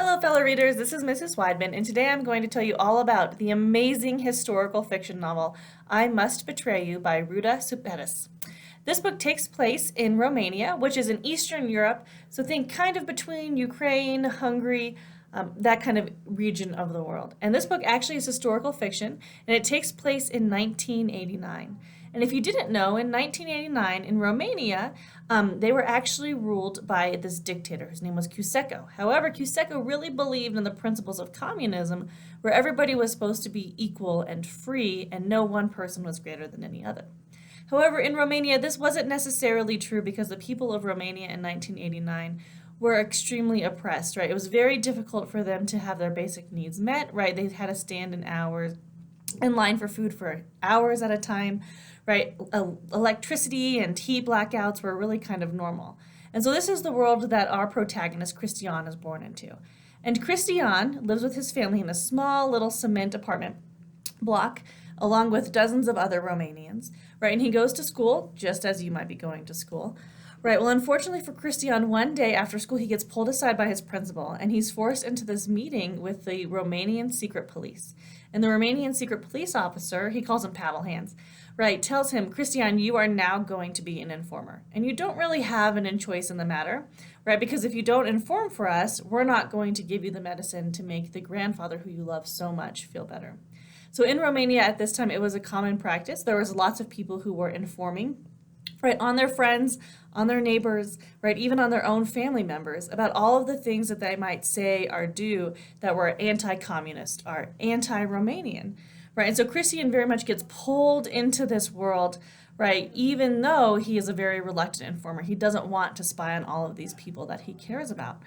Hello, fellow readers. This is Mrs. Weidman, and today I'm going to tell you all about the amazing historical fiction novel I Must Betray You by Ruta Sepetys. This book takes place in Romania, which is in Eastern Europe, so think kind of between Ukraine, Hungary, that kind of region of the world. And this book actually is historical fiction, and it takes place in 1989. And if you didn't know, in 1989 in Romania, they were actually ruled by this dictator. His name was Cuseko. However, Cuseko really believed in the principles of communism, where everybody was supposed to be equal and free, and no one person was greater than any other. However, in Romania, this wasn't necessarily true because the people of Romania in 1989 were extremely oppressed, right? It was very difficult for them to have their basic needs met, right? They had to stand in line for food for hours at a time, right? Electricity and heat blackouts were really kind of normal. And so this is the world that our protagonist, Cristian, is born into. And Cristian lives with his family in a small little cement apartment block, along with dozens of other Romanians, right? And he goes to school, just as you might be going to school, right? Well, unfortunately for Cristian, one day after school, he gets pulled aside by his principal, and he's forced into this meeting with the Romanian secret police. And the Romanian secret police officer, he calls him Paddle Hands, right, tells him, Cristian, you are now going to be an informer. And you don't really have an choice in the matter, right? Because if you don't inform for us, we're not going to give you the medicine to make the grandfather who you love so much feel better. So in Romania at this time, it was a common practice. There was lots of people who were informing, right, on their friends, on their neighbors, right, even on their own family members about all of the things that they might say or do that were anti-communist or anti-Romanian, right? And so Cristian very much gets pulled into this world, right, even though he is a very reluctant informer. He doesn't want to spy on all of these people that he cares about.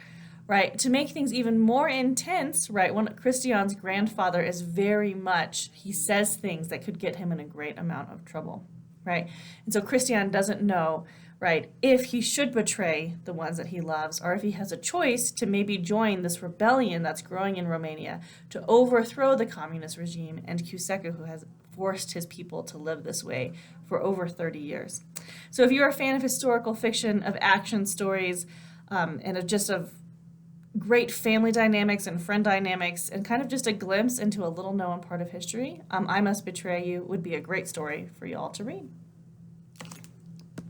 Right, to make things even more intense, right, when Cristian's grandfather is very much, he says things that could get him in a great amount of trouble, right? And so Cristian doesn't know, right, if he should betray the ones that he loves or if he has a choice to maybe join this rebellion that's growing in Romania to overthrow the communist regime and Cuseko, who has forced his people to live this way for over 30 years. So if you're a fan of historical fiction, of action stories, and of great family dynamics and friend dynamics, and kind of just a glimpse into a little known part of history, I Must Betray You would be a great story for you all to read.